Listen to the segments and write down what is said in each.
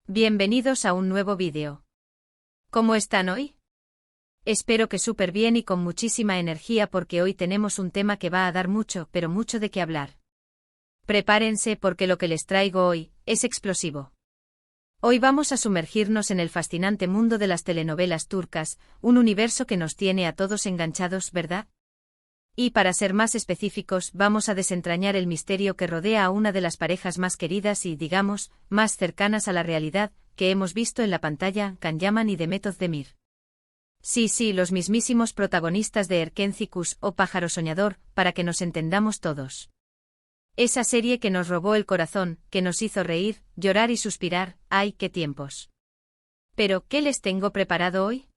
Bienvenidos a un nuevo vídeo. ¿Cómo están hoy? Espero que súper bien y con muchísima energía porque hoy tenemos un tema que va a dar mucho, pero mucho de qué hablar. Prepárense porque lo que les traigo hoy es explosivo. Hoy vamos a sumergirnos en el fascinante mundo de las telenovelas turcas, un universo que nos tiene a todos enganchados, ¿verdad? Y para ser más específicos, vamos a desentrañar el misterio que rodea a una de las parejas más queridas y, digamos, más cercanas a la realidad, que hemos visto en la pantalla, Can Yaman y Demet Özdemir. Sí, los mismísimos protagonistas de Erkenci o Pájaro Soñador, para que nos entendamos todos. Esa serie que nos robó el corazón, que nos hizo reír, llorar y suspirar, ¡ay, qué tiempos! Pero, ¿qué les tengo preparado hoy?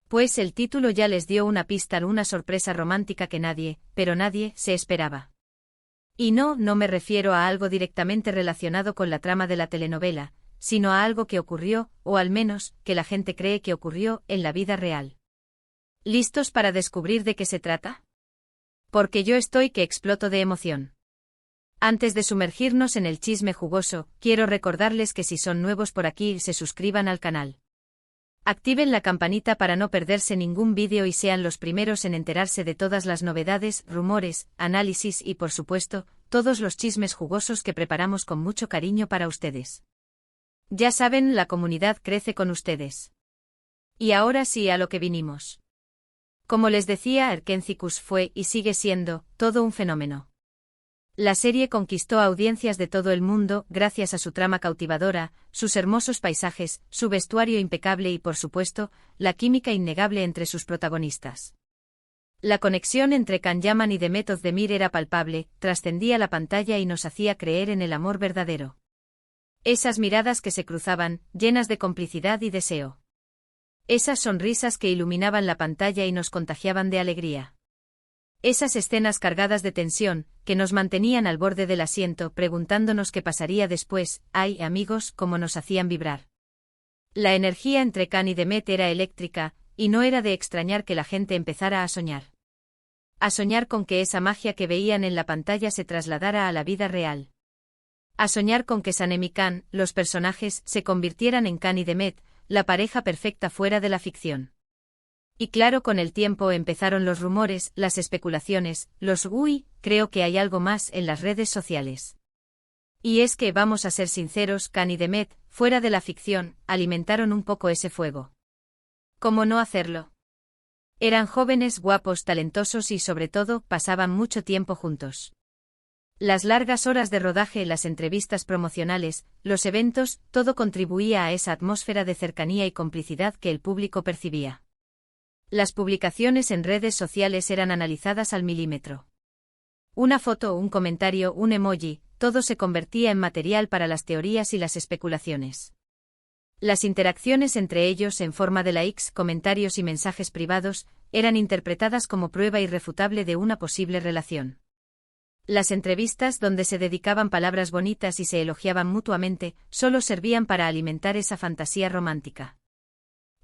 Pues el título ya les dio una pista, una sorpresa romántica que nadie, pero nadie, se esperaba. Y no me refiero a algo directamente relacionado con la trama de la telenovela, sino a algo que ocurrió, o al menos, que la gente cree que ocurrió, en la vida real. ¿Listos para descubrir de qué se trata? Porque yo estoy que exploto de emoción. Antes de sumergirnos en el chisme jugoso, quiero recordarles que si son nuevos por aquí, se suscriban al canal. Activen la campanita para no perderse ningún vídeo y sean los primeros en enterarse de todas las novedades, rumores, análisis y, por supuesto, todos los chismes jugosos que preparamos con mucho cariño para ustedes. Ya saben, la comunidad crece con ustedes. Y ahora sí a lo que vinimos. Como les decía, Erkenci fue, y sigue siendo, todo un fenómeno. La serie conquistó audiencias de todo el mundo gracias a su trama cautivadora, sus hermosos paisajes, su vestuario impecable y, por supuesto, la química innegable entre sus protagonistas. La conexión entre Can Yaman y Demet Özdemir era palpable, trascendía la pantalla y nos hacía creer en el amor verdadero. Esas miradas que se cruzaban, llenas de complicidad y deseo. Esas sonrisas que iluminaban la pantalla y nos contagiaban de alegría. Esas escenas cargadas de tensión, que nos mantenían al borde del asiento preguntándonos qué pasaría después, ay, amigos, cómo nos hacían vibrar. La energía entre Can y Demet era eléctrica, y no era de extrañar que la gente empezara a soñar. A soñar con que esa magia que veían en la pantalla se trasladara a la vida real. A soñar con que Sanem y Can, los personajes, se convirtieran en Can y Demet, la pareja perfecta fuera de la ficción. Y claro, con el tiempo empezaron los rumores, las especulaciones, los creo que hay algo más en las redes sociales. Y es que, vamos a ser sinceros, Can y Demet, fuera de la ficción, alimentaron un poco ese fuego. ¿Cómo no hacerlo? Eran jóvenes, guapos, talentosos y sobre todo, pasaban mucho tiempo juntos. Las largas horas de rodaje, las entrevistas promocionales, los eventos, todo contribuía a esa atmósfera de cercanía y complicidad que el público percibía. Las publicaciones en redes sociales eran analizadas al milímetro. Una foto, un comentario, un emoji, todo se convertía en material para las teorías y las especulaciones. Las interacciones entre ellos en forma de likes, comentarios y mensajes privados, eran interpretadas como prueba irrefutable de una posible relación. Las entrevistas donde se dedicaban palabras bonitas y se elogiaban mutuamente, solo servían para alimentar esa fantasía romántica.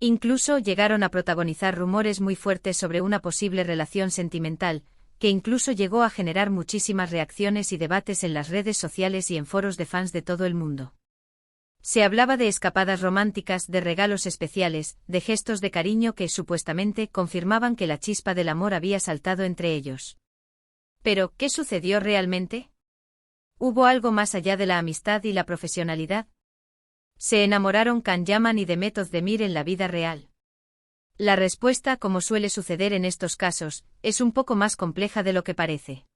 Incluso llegaron a protagonizar rumores muy fuertes sobre una posible relación sentimental, que incluso llegó a generar muchísimas reacciones y debates en las redes sociales y en foros de fans de todo el mundo. Se hablaba de escapadas románticas, de regalos especiales, de gestos de cariño que supuestamente confirmaban que la chispa del amor había saltado entre ellos. Pero, ¿qué sucedió realmente? ¿Hubo algo más allá de la amistad y la profesionalidad? ¿Se enamoraron Can Yaman y Demet Özdemir en la vida real? La respuesta, como suele suceder en estos casos, es un poco más compleja de lo que parece.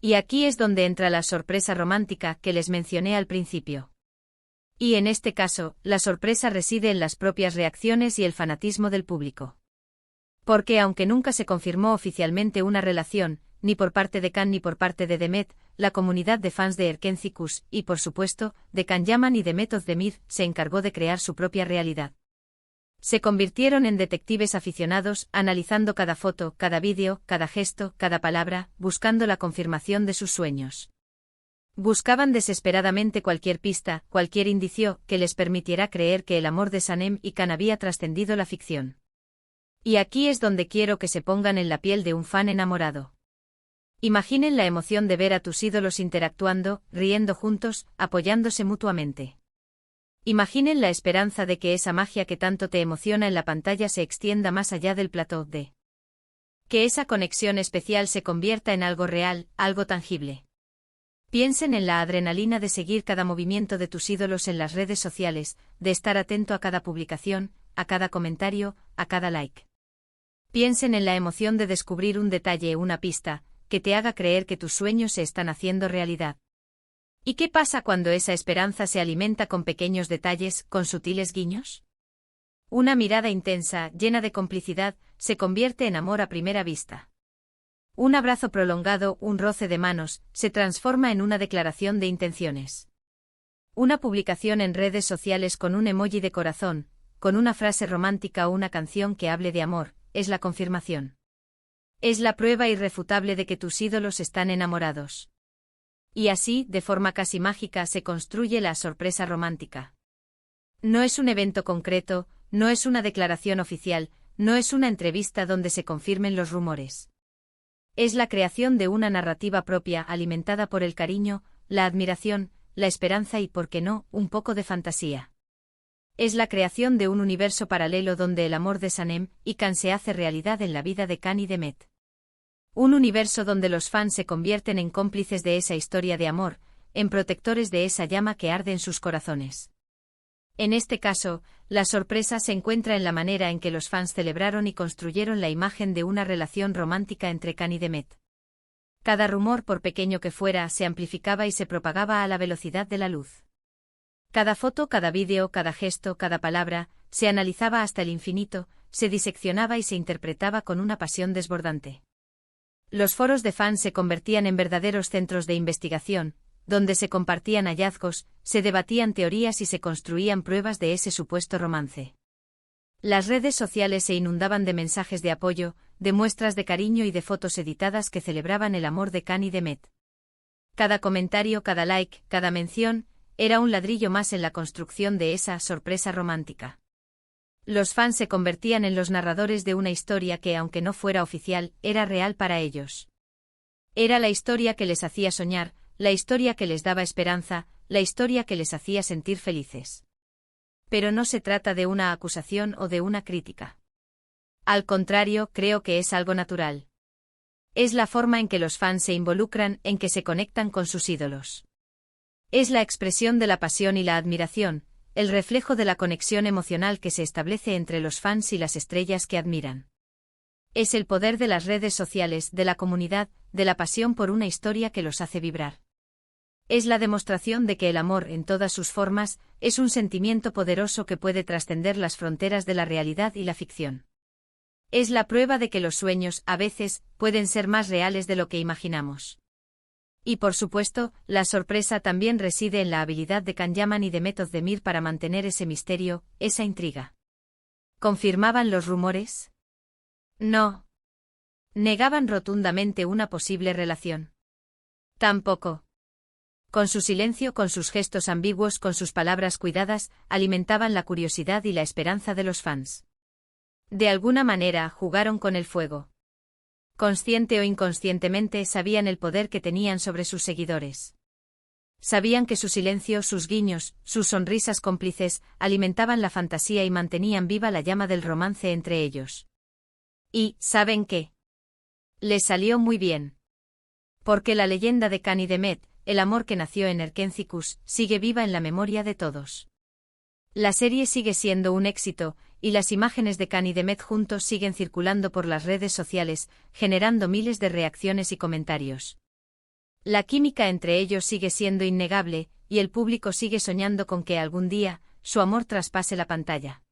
Y aquí es donde entra la sorpresa romántica que les mencioné al principio. Y en este caso, la sorpresa reside en las propias reacciones y el fanatismo del público. Porque aunque nunca se confirmó oficialmente una relación, ni por parte de Can ni por parte de Demet, la comunidad de fans de Erkenci y, por supuesto, de Can Yaman y Demet Özdemir, se encargó de crear su propia realidad. Se convirtieron en detectives aficionados, analizando cada foto, cada vídeo, cada gesto, cada palabra, buscando la confirmación de sus sueños. Buscaban desesperadamente cualquier pista, cualquier indicio, que les permitiera creer que el amor de Sanem y Can había trascendido la ficción. Y aquí es donde quiero que se pongan en la piel de un fan enamorado. Imaginen la emoción de ver a tus ídolos interactuando, riendo juntos, apoyándose mutuamente. Imaginen la esperanza de que esa magia que tanto te emociona en la pantalla se extienda más allá del plató de. Que esa conexión especial se convierta en algo real, algo tangible. Piensen en la adrenalina de seguir cada movimiento de tus ídolos en las redes sociales, de estar atento a cada publicación, a cada comentario, a cada like. Piensen en la emoción de descubrir un detalle o una pista, que te haga creer que tus sueños se están haciendo realidad. ¿Y qué pasa cuando esa esperanza se alimenta con pequeños detalles, con sutiles guiños? Una mirada intensa, llena de complicidad, se convierte en amor a primera vista. Un abrazo prolongado, un roce de manos, se transforma en una declaración de intenciones. Una publicación en redes sociales con un emoji de corazón, con una frase romántica o una canción que hable de amor, es la confirmación. Es la prueba irrefutable de que tus ídolos están enamorados. Y así, de forma casi mágica, se construye la sorpresa romántica. No es un evento concreto, no es una declaración oficial, no es una entrevista donde se confirmen los rumores. Es la creación de una narrativa propia alimentada por el cariño, la admiración, la esperanza y, por qué no, un poco de fantasía. Es la creación de un universo paralelo donde el amor de Sanem y Can se hace realidad en la vida de Can y de Met. Un universo donde los fans se convierten en cómplices de esa historia de amor, en protectores de esa llama que arde en sus corazones. En este caso, la sorpresa se encuentra en la manera en que los fans celebraron y construyeron la imagen de una relación romántica entre Can y Demet. Cada rumor, por pequeño que fuera, se amplificaba y se propagaba a la velocidad de la luz. Cada foto, cada vídeo, cada gesto, cada palabra, se analizaba hasta el infinito, se diseccionaba y se interpretaba con una pasión desbordante. Los foros de fans se convertían en verdaderos centros de investigación, donde se compartían hallazgos, se debatían teorías y se construían pruebas de ese supuesto romance. Las redes sociales se inundaban de mensajes de apoyo, de muestras de cariño y de fotos editadas que celebraban el amor de Can y Demet. Cada comentario, cada like, cada mención, era un ladrillo más en la construcción de esa sorpresa romántica. Los fans se convertían en los narradores de una historia que, aunque no fuera oficial, era real para ellos. Era la historia que les hacía soñar, la historia que les daba esperanza, la historia que les hacía sentir felices. Pero no se trata de una acusación o de una crítica. Al contrario, creo que es algo natural. Es la forma en que los fans se involucran, en que se conectan con sus ídolos. Es la expresión de la pasión y la admiración, el reflejo de la conexión emocional que se establece entre los fans y las estrellas que admiran. Es el poder de las redes sociales, de la comunidad, de la pasión por una historia que los hace vibrar. Es la demostración de que el amor, en todas sus formas, es un sentimiento poderoso que puede trascender las fronteras de la realidad y la ficción. Es la prueba de que los sueños, a veces, pueden ser más reales de lo que imaginamos. Y por supuesto, la sorpresa también reside en la habilidad de Can Yaman y de Met Özdemir para mantener ese misterio, esa intriga. ¿Confirmaban los rumores? No. ¿Negaban rotundamente una posible relación? Tampoco. Con su silencio, con sus gestos ambiguos, con sus palabras cuidadas, alimentaban la curiosidad y la esperanza de los fans. De alguna manera, jugaron con el fuego. Consciente o inconscientemente, sabían el poder que tenían sobre sus seguidores. Sabían que su silencio, sus guiños, sus sonrisas cómplices, alimentaban la fantasía y mantenían viva la llama del romance entre ellos. Y, ¿saben qué? Les salió muy bien. Porque la leyenda de Can y Demet, el amor que nació en Erkencikus, sigue viva en la memoria de todos. La serie sigue siendo un éxito, y las imágenes de Can y Demet juntos siguen circulando por las redes sociales, generando miles de reacciones y comentarios. La química entre ellos sigue siendo innegable, y el público sigue soñando con que algún día, su amor traspase la pantalla.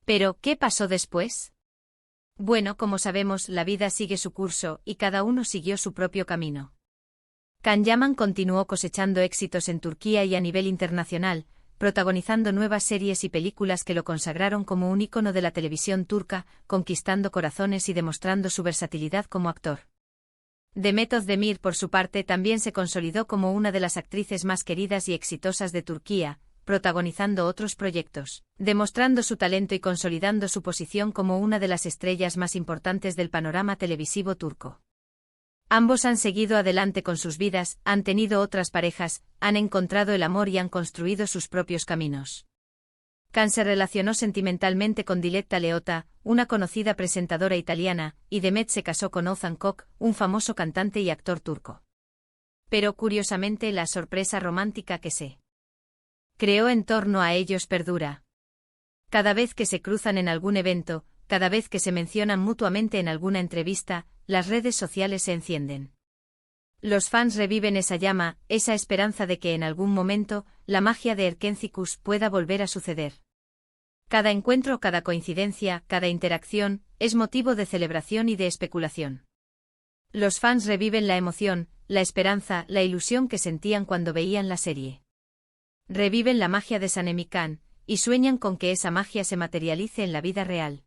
Pero, ¿qué pasó después? Bueno, como sabemos, la vida sigue su curso, y cada uno siguió su propio camino. Can Yaman continuó cosechando éxitos en Turquía y a nivel internacional, protagonizando nuevas series y películas que lo consagraron como un ícono de la televisión turca, conquistando corazones y demostrando su versatilidad como actor. Demet Özdemir, por su parte, también se consolidó como una de las actrices más queridas y exitosas de Turquía, protagonizando otros proyectos, demostrando su talento y consolidando su posición como una de las estrellas más importantes del panorama televisivo turco. Ambos han seguido adelante con sus vidas, han tenido otras parejas, han encontrado el amor y han construido sus propios caminos. Can se relacionó sentimentalmente con Diletta Leotta, una conocida presentadora italiana, y Demet se casó con Ozan Koç, un famoso cantante y actor turco. Pero curiosamente la sorpresa romántica que se creó en torno a ellos perdura. Cada vez que se cruzan en algún evento, cada vez que se mencionan mutuamente en alguna entrevista, las redes sociales se encienden. Los fans reviven esa llama, esa esperanza de que en algún momento, la magia de Erkénthicus pueda volver a suceder. Cada encuentro, cada coincidencia, cada interacción, es motivo de celebración y de especulación. Los fans reviven la emoción, la esperanza, la ilusión que sentían cuando veían la serie. Reviven la magia de Sanem y Can, y sueñan con que esa magia se materialice en la vida real.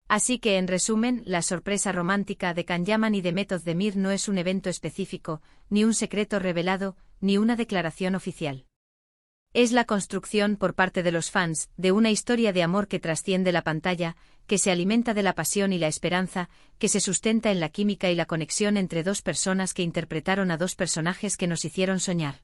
Así que en resumen, la sorpresa romántica de Can Yaman y Demet Özdemir no es un evento específico, ni un secreto revelado, ni una declaración oficial. Es la construcción por parte de los fans, de una historia de amor que trasciende la pantalla, que se alimenta de la pasión y la esperanza, que se sustenta en la química y la conexión entre dos personas que interpretaron a dos personajes que nos hicieron soñar.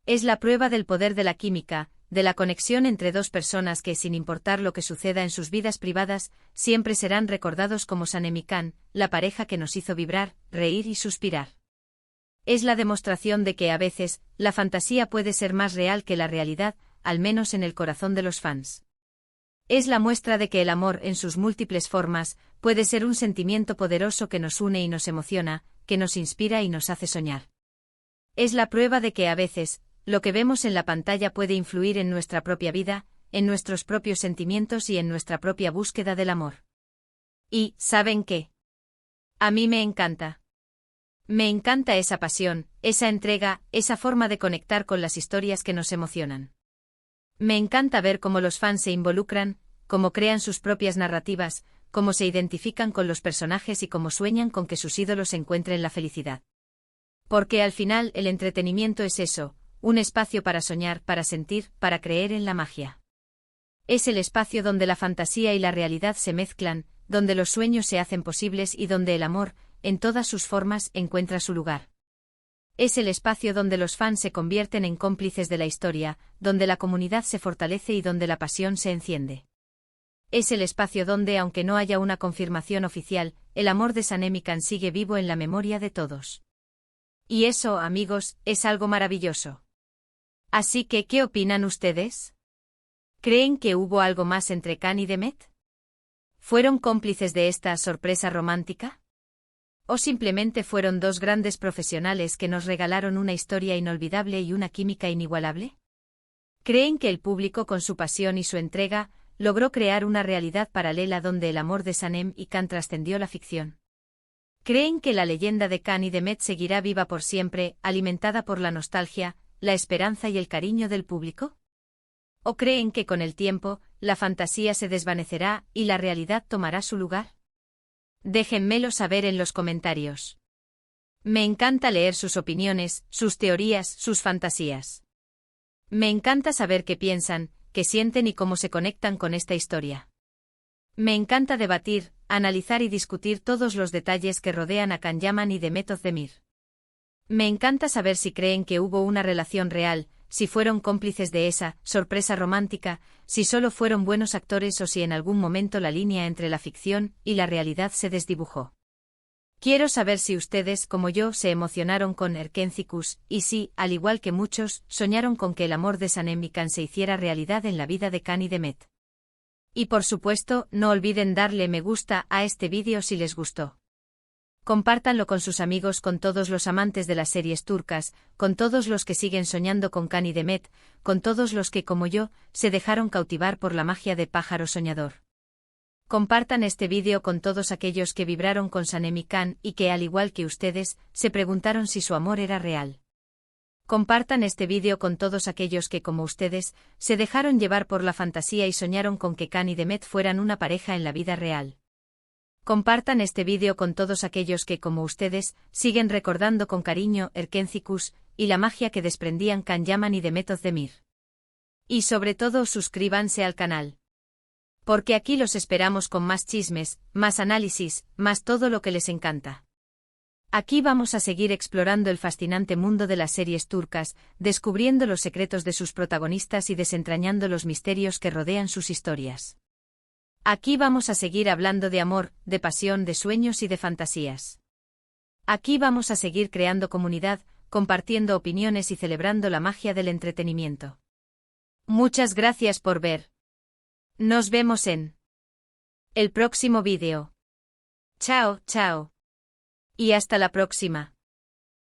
Es la prueba del poder de la química, de la conexión entre dos personas que, sin importar lo que suceda en sus vidas privadas, siempre serán recordados como Sanem y Can, la pareja que nos hizo vibrar, reír y suspirar. Es la demostración de que a veces, la fantasía puede ser más real que la realidad, al menos en el corazón de los fans. Es la muestra de que el amor, en sus múltiples formas, puede ser un sentimiento poderoso que nos une y nos emociona, que nos inspira y nos hace soñar. Es la prueba de que a veces, lo que vemos en la pantalla puede influir en nuestra propia vida, en nuestros propios sentimientos y en nuestra propia búsqueda del amor. Y, ¿saben qué? A mí me encanta. Me encanta esa pasión, esa entrega, esa forma de conectar con las historias que nos emocionan. Me encanta ver cómo los fans se involucran, cómo crean sus propias narrativas, cómo se identifican con los personajes y cómo sueñan con que sus ídolos encuentren la felicidad. Porque al final el entretenimiento es eso, un espacio para soñar, para sentir, para creer en la magia. Es el espacio donde la fantasía y la realidad se mezclan, donde los sueños se hacen posibles y donde el amor, en todas sus formas, encuentra su lugar. Es el espacio donde los fans se convierten en cómplices de la historia, donde la comunidad se fortalece y donde la pasión se enciende. Es el espacio donde, aunque no haya una confirmación oficial, el amor de Sanem y Can sigue vivo en la memoria de todos. Y eso, amigos, es algo maravilloso. Así que, ¿qué opinan ustedes? ¿Creen que hubo algo más entre Can y Demet? ¿Fueron cómplices de esta sorpresa romántica? ¿O simplemente fueron dos grandes profesionales que nos regalaron una historia inolvidable y una química inigualable? ¿Creen que el público, con su pasión y su entrega, logró crear una realidad paralela donde el amor de Sanem y Can trascendió la ficción? ¿Creen que la leyenda de Can y Demet seguirá viva por siempre, alimentada por la nostalgia, la esperanza y el cariño del público? ¿O creen que con el tiempo, la fantasía se desvanecerá y la realidad tomará su lugar? Déjenmelo saber en los comentarios. Me encanta leer sus opiniones, sus teorías, sus fantasías. Me encanta saber qué piensan, qué sienten y cómo se conectan con esta historia. Me encanta debatir, analizar y discutir todos los detalles que rodean a Can Yaman y Demet Özdemir. Me encanta saber si creen que hubo una relación real, si fueron cómplices de esa sorpresa romántica, si solo fueron buenos actores o si en algún momento la línea entre la ficción y la realidad se desdibujó. Quiero saber si ustedes, como yo, se emocionaron con Erkénthicus, y si, al igual que muchos, soñaron con que el amor de Sanem y Can se hiciera realidad en la vida de Can y Demet. Y por supuesto, no olviden darle me gusta a este vídeo si les gustó. Compártanlo con sus amigos, con todos los amantes de las series turcas, con todos los que siguen soñando con Can y Demet, con todos los que, como yo, se dejaron cautivar por la magia de Pájaro Soñador. Compartan este vídeo con todos aquellos que vibraron con Sanem y Can y que, al igual que ustedes, se preguntaron si su amor era real. Compartan este vídeo con todos aquellos que, como ustedes, se dejaron llevar por la fantasía y soñaron con que Can y Demet fueran una pareja en la vida real. Compartan este vídeo con todos aquellos que, como ustedes, siguen recordando con cariño Erkénthicus y la magia que desprendían Can Yaman y Demet Özdemir. Y sobre todo suscríbanse al canal. Porque aquí los esperamos con más chismes, más análisis, más todo lo que les encanta. Aquí vamos a seguir explorando el fascinante mundo de las series turcas, descubriendo los secretos de sus protagonistas y desentrañando los misterios que rodean sus historias. Aquí vamos a seguir hablando de amor, de pasión, de sueños y de fantasías. Aquí vamos a seguir creando comunidad, compartiendo opiniones y celebrando la magia del entretenimiento. Muchas gracias por ver. Nos vemos en el próximo vídeo. Chao, chao. Y hasta la próxima.